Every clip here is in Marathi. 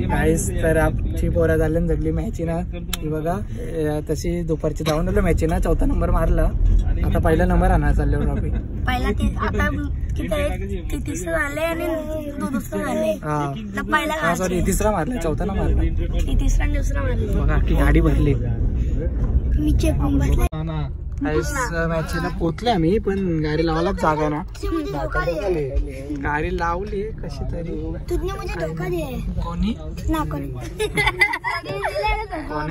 गाईस तर आमची पोरा झाली जगली मॅची ना ही बघा तशी दुपारची जाऊन आलो मॅची ना 4था नंबर मारला आता पहिला नंबर आणा चाललो ट्रॉफी पहिला आता किती तिसरा झाले आणि दुसरा झाले हा सॉरी तिसरा मारला 4था ना मारला तिसरा आणि दुसरा मारला बघा की गाडी भरली मी चेक करून बसला मॅचला पोचले आम्ही पण गाडी लावायलाच जागा ना गाडी लावली कशी तरी कोणी कोणी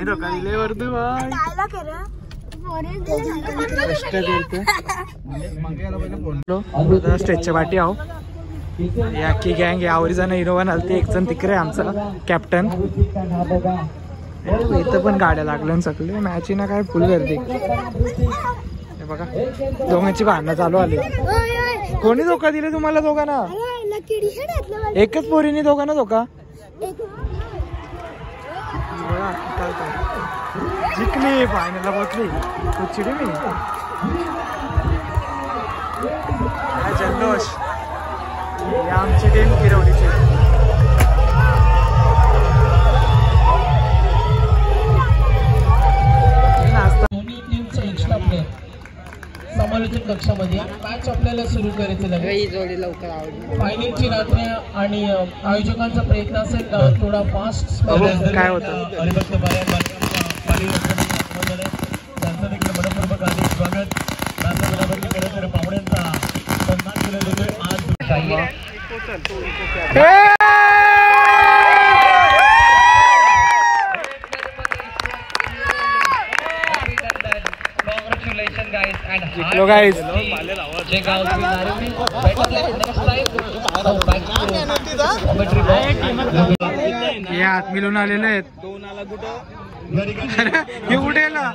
धोका दिले वरती स्टेजच्या पाठी आहो याकी गँग यावरी जण हिरोवन आलती एक जण तिकडे आमचा कॅप्टन इथं पण गाड्या लागल्या सगळे मॅची ना काय फुल गर्दी बघा दोघांची भांडणं चालू आली कोणी धोका दिले तुम्हाला दोघांना एकच पोरीने दोघांना धोका जिंकली फायनलला पोचली तू चिडी मी जल्लोष आमची टीम किरवडीची समालोचन कक्षामध्ये मॅच आपल्याला सुरू करायचं आहे लवकर फायनलची रात्र आणि आयोजकांचा प्रयत्न असेल थोडा फास्ट काय होतं त्यांचं देखील मनपूर्वक आधी स्वागत पाहुण्यांचा सन्मान केला जातोय आज जिंकलो गाईस हे हात मिळून आलेले आहेत हे उडेला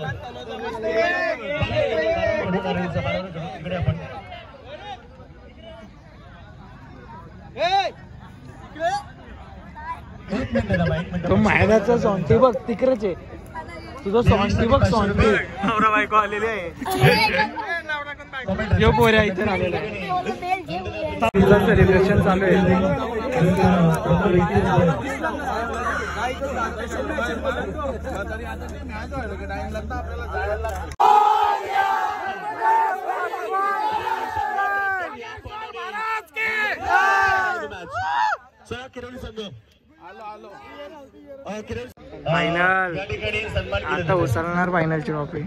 तो मायदाचा सॉन्टी बघ तिकडेच आहे तुझं सॉन्टी बघ सॉन्टी नवरा बायको आलेले आहे यो पोऱ्या इथे आलेला आहे सेलिब्रेशन चालू आहे फायनल आता उसळणार फायनलची ट्रॉफी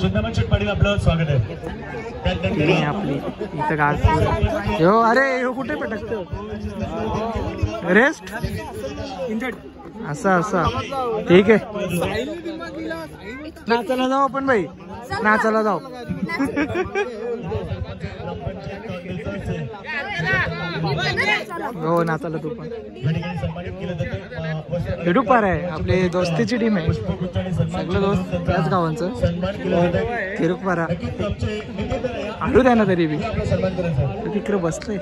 आपलं स्वागत आहे आपली इथं गाज यो अरे यो कुठे पटकतो रेस्ट असं ठीक आहे नाचायला जाऊ आपण भाई नाचायला जाऊ हो नाचायला तू पण हिडूपार आहे आपली दोस्तीची टीम आहे सगळं दोस्त त्याच गावांचं तिरुपारा आडू द्या ना तरी बी तिकडे बसलंय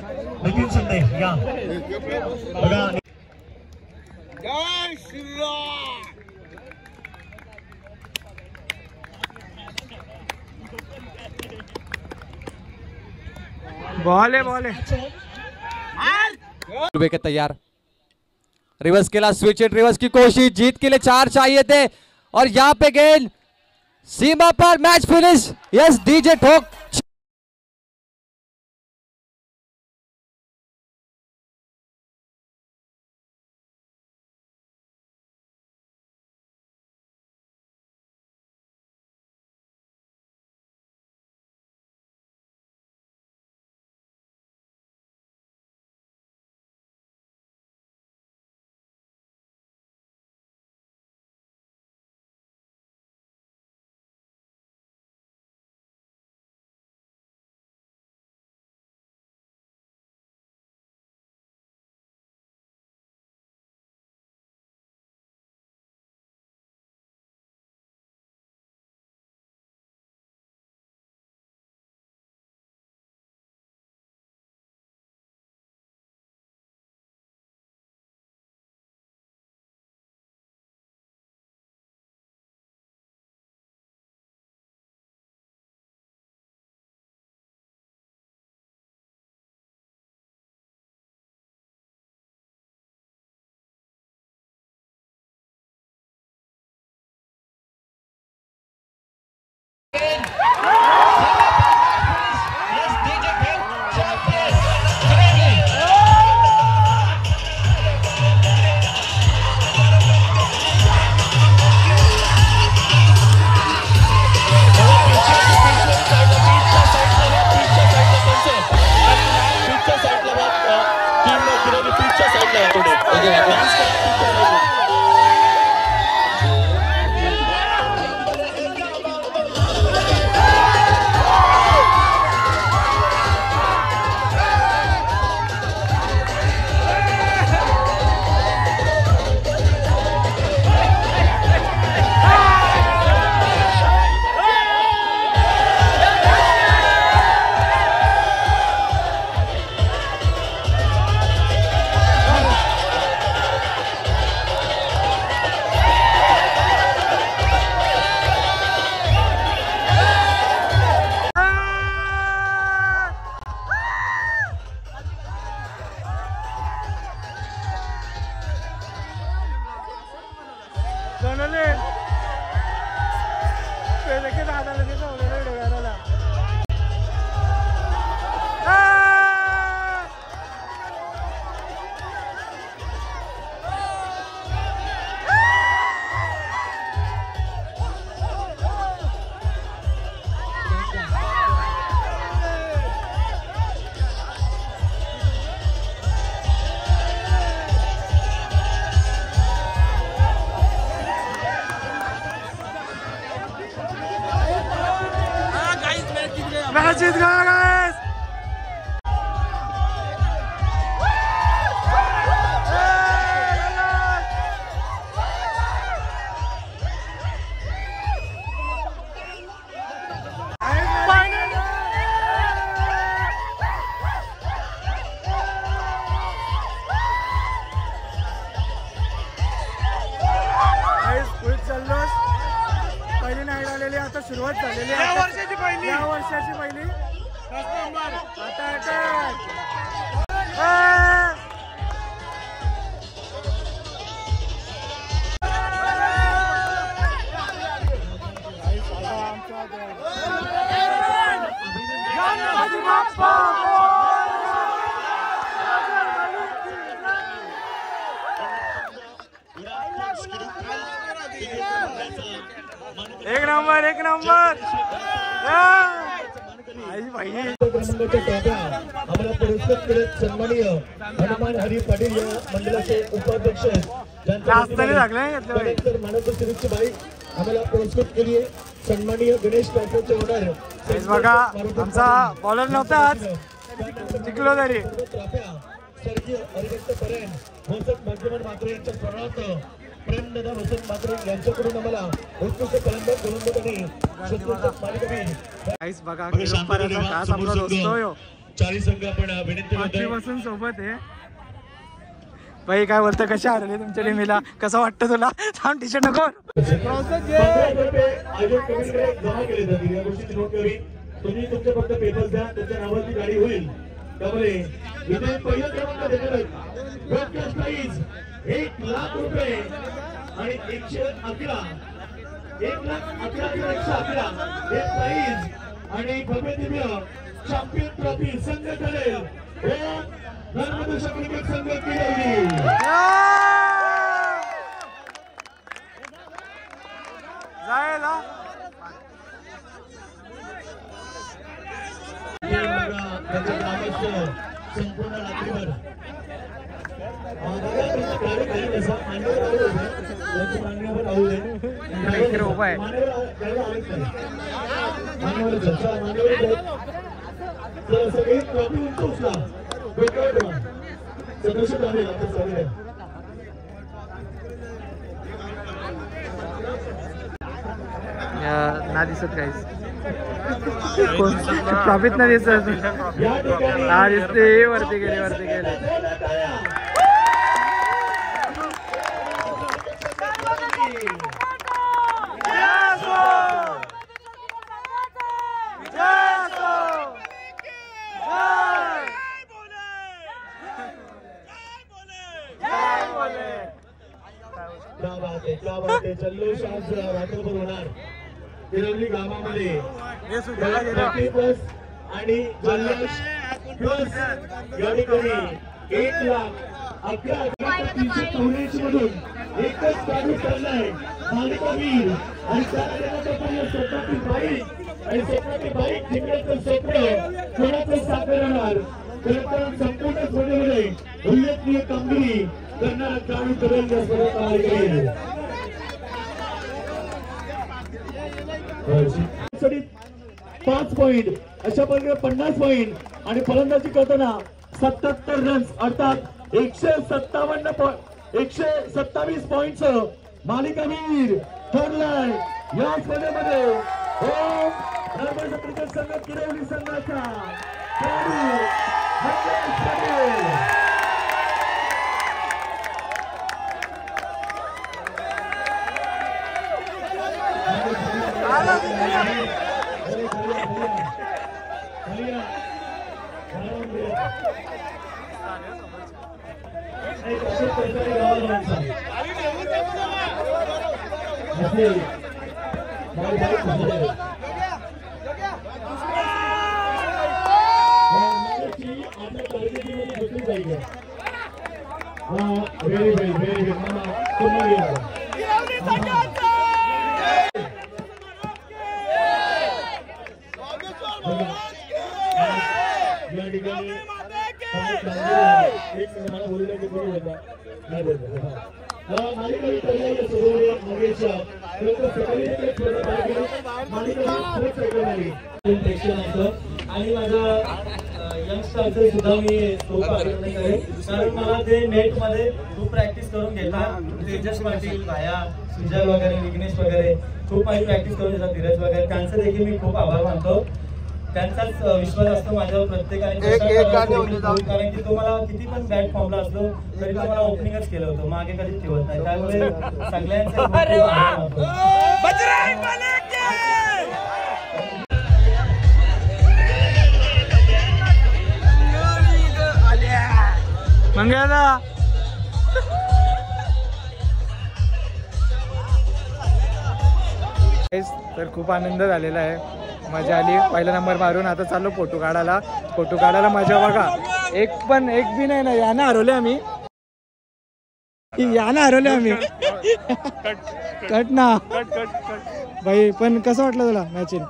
बॉल है के तैयार रिवर्स के लिए स्विच इट रिवर्स की कोशिश जीत के लिए 4 चाहिए थे और यहाँ पे गेंद सीमा पर मैच फिनिश यस डीजे ठोक जीत गया गाइस। पहिली नाईट आलेली आता सुरुवात झालेली आहे। या वर्षाची पहिली आता एक नंबर आम्हाला पुरस्कृत करत सन्माननीय हनुमान हरी पाटील या मंडळाचे उपाध्यक्ष मानवची बाई आम्हाला पुरस्कृत केली आहे। सन्माननीय गणेश ट्रॉफीचे ओनर बघा आमचा बॉलर नव्हता आज जिंकलो तरी स्वर्गीय हरिभक्त परेन वसंत भाग्यवान मात्रे यांच्या स्मरणार्थ प्रेमदादा वसंत मात्रे यांच्याकडून आम्हाला उत्कृष्ट फलंदाज गोलंदाजांनी बघा खास आपला दोस्तोय 40 संघ आपण विनंती बसून सोबत आहे। भाई काय बोलतं कशा हरले तुमच्या टीमला कसं वाटतं तुला थांब टी शर्ट नको तुम्ही तुमच्या फक्त पेपर्स द्या तुमच्या नावाची गाडी होईल त्यामुळे इथे पहिला क्रमांक देणार प्राइज 1 लाख रुपये आणि 111 1,11,111 हे प्राइज आणि भव्य दिव्य चॅम्पियन ट्रॉफी संघ करेल धर्मदर्शक क्रिकेट संघ किरवली जायला संपूर्ण रात्रीभर ना दिसत काहीच ट्रॉफीत ना दिसत हा दिसते वरती गेले क्या बात है जल्लोष आज रात्रभर होणार किरवली गावामध्ये बस आणि जल्लोष प्लस या ठिकाणी 1,11,384 मधून एकच काढू ठरलाय मालिकावीर आणि स्वप्नाची बाईक आणि स्वप्नाची बाईक जिंकण्याचं स्वप्न कोणाचं साकार होणार खरं संपूर्ण स्पर्धेमध्ये उल्लेखनीय कामगिरी करणारा खेळाडू ठरेल या स्पर्धेत मालिकावीर 5 पॉइंट अशा प्रकारे 50 पॉइंट आणि फलंदाजी करताना 77 रन्स अर्थात 127 पॉइंट मालिकावीर ठरलाय या स्पर्धेमध्ये क्रिकेट संघ किरवली संघाचा असे बाई बाई झाले आपल्या परिस्थितीमध्ये घेतली पाहिजे. व्हेरी व्हेरी व्हेरी पूर्ण या ठिकाणी एक मला बोलण्याची कोणी होता नाही बोलतो. मालिकावी पर्याय सोडवणे मंगेशच्या आणि माझा यंगस्टरचे सुद्धा मी खूप अभिनंदन करेन कारण मला ते नेट मध्ये खूप प्रॅक्टिस करून घेतला. तेजस पाटील भाया सुजल वगैरे विघ्नेश वगैरे खूप माझी प्रॅक्टिस करून घेतात. धीरज वगैरे त्यांचं देखील मी खूप आभार मानतो. त्यांचाच विश्वास असतो माझ्यावर प्रत्येकाने कारण की तो मला किती पण बॅट फॉर्मला असलो तरी तो मला ओपनिंगच केलं होतं मागे कधीच ठेवत नाही. त्यामुळे सगळ्यांचे मंगळा तर खूप आनंद झालेला आहे. मजा आली. पहिला नंबर मारून आता चाललो फोटो काढायला मजा बघा. एक बी नाही ना यानं हरवले आम्ही कट ना भाई. पण कसं वाटलं तुला मॅचिंग?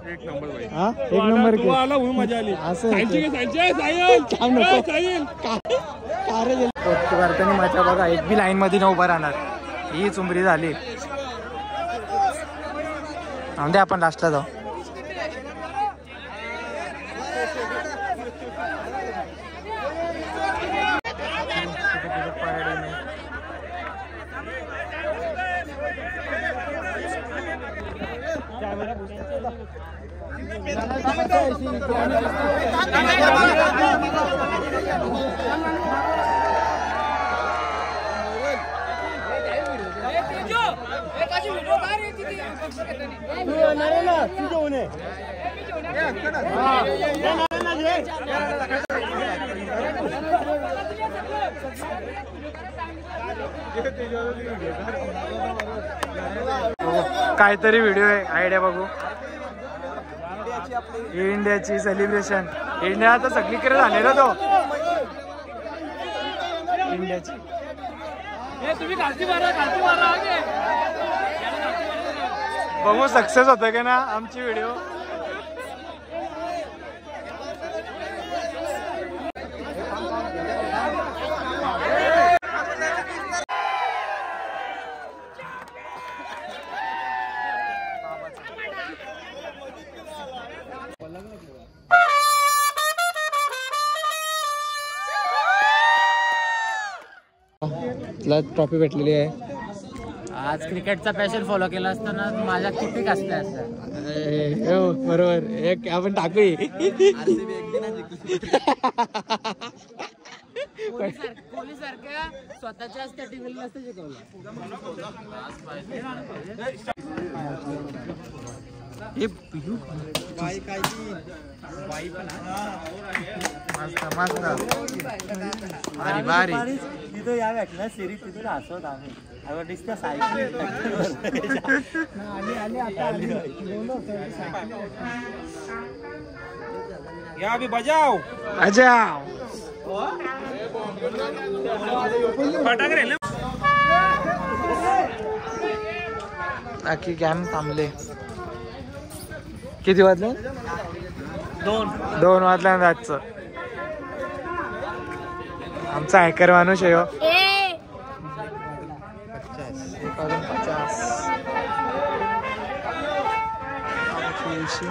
हा एक नंबर मजा आली. असं फोटो काढताना मजा बघा. एक बी लाईन मध्ये न उभा राहणार ही चुंबरी झाली. दे आपण लास्टला जाऊ. काहीतरी व्हिडिओ आहे आयडिया बघू. इंडियाची सेलिब्रेशन. इंडिया आता सगळीकडे झाले ना तो इंडियाची. बघू सक्सेस होतं का ना आमची व्हिडिओ. ट्रॉफी भेटलेली आहे. आज क्रिकेटचा पॅशन फॉलो केला असताना माझ्या किती कसले असतात. हो बरोबर. एक आपण टाकू कोहली सारख्या स्वतःच्याच कॅटेगरीला नसतं शिकवलं. मस्त मस्त भारी भारी. तिथं या ना सिरीज तिथून हसवत आम्ही या अभी बजाओ अजाओ. बाकी गॅम थांबले. किती वाजले? 2 वाजल्या रातचं. आमचा हॅकर माणूस आहे. 50.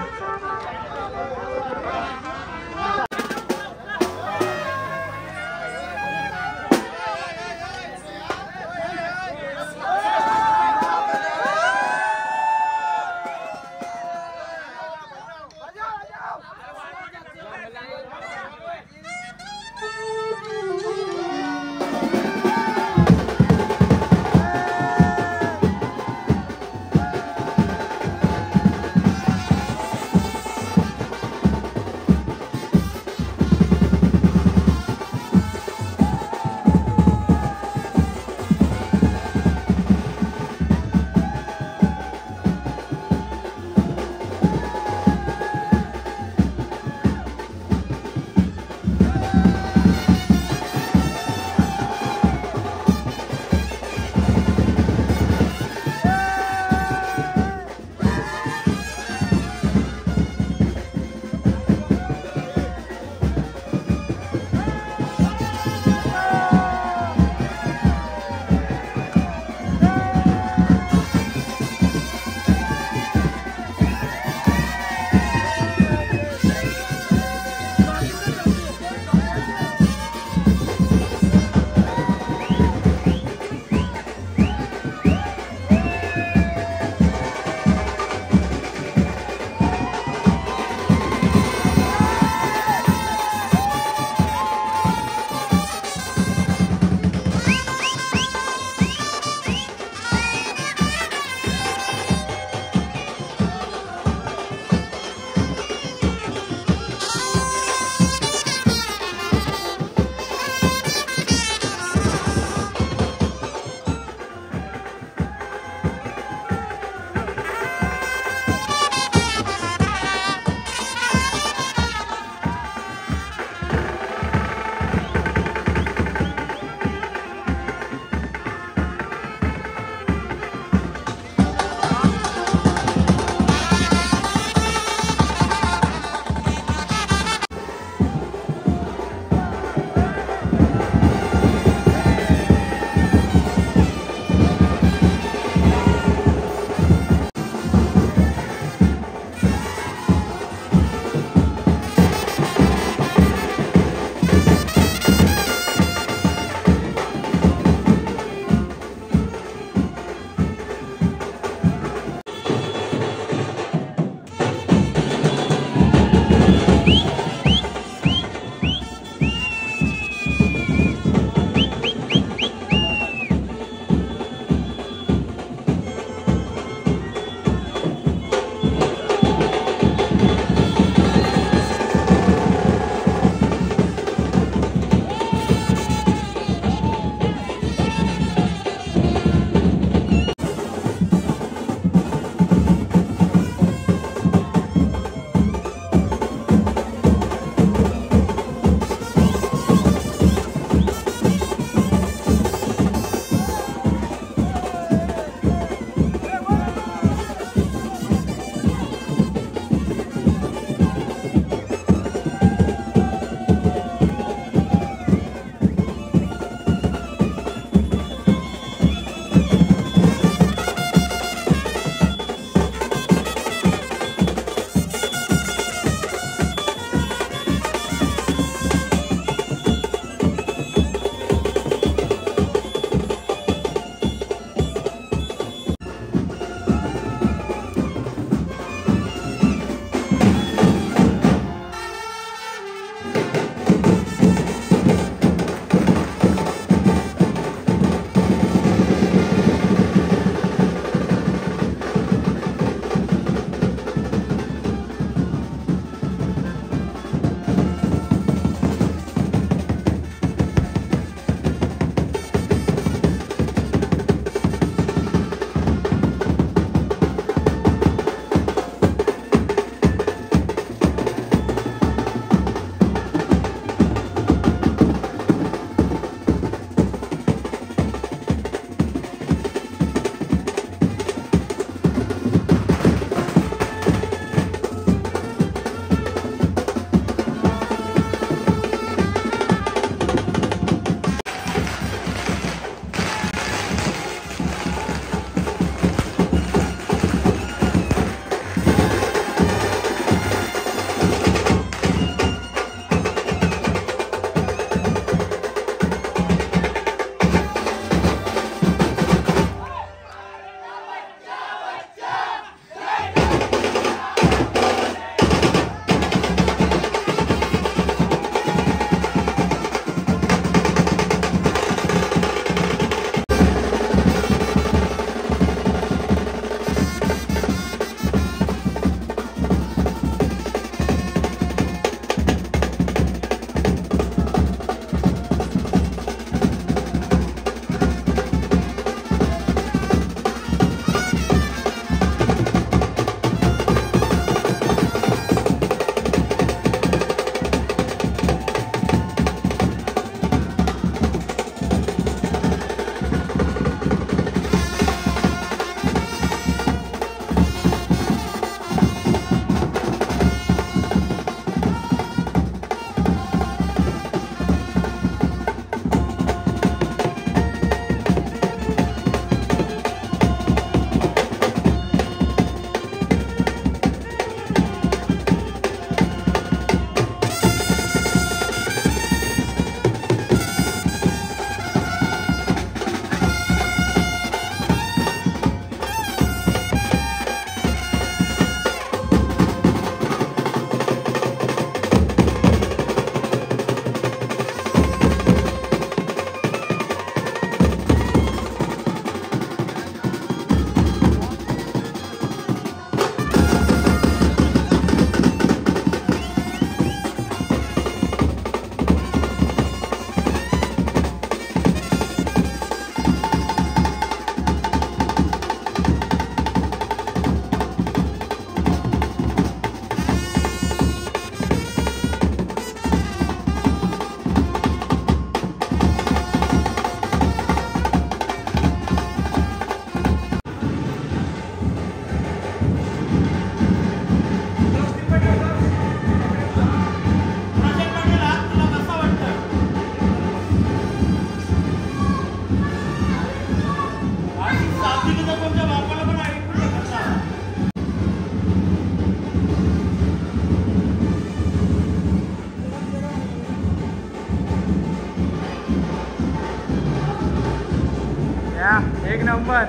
एक नंबर.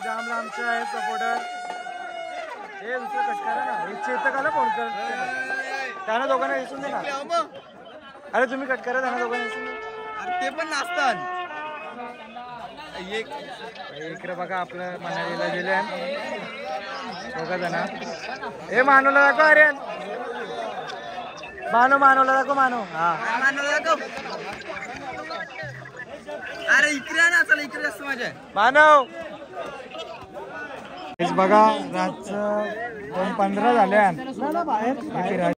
जाम लांबचे आहे सपोर्टर. हे दुसरं कट करा ना. हे चेतकाला फोन कर. त्यांना दोघांना दिसून दे ना. अरे तुम्ही कट करा त्यांना दोघांना दिसून दे. ते पण नाचतात. इकडे बघा आपलं मनालीला गेले दोघा जण. हे मानवला दाखव. अरे मानवला दाखव. हा मानवला दाखव. अरे इकडे ना. चला इकडे असतं माझ्या मानव. बघा रातचं 2:15 झाले.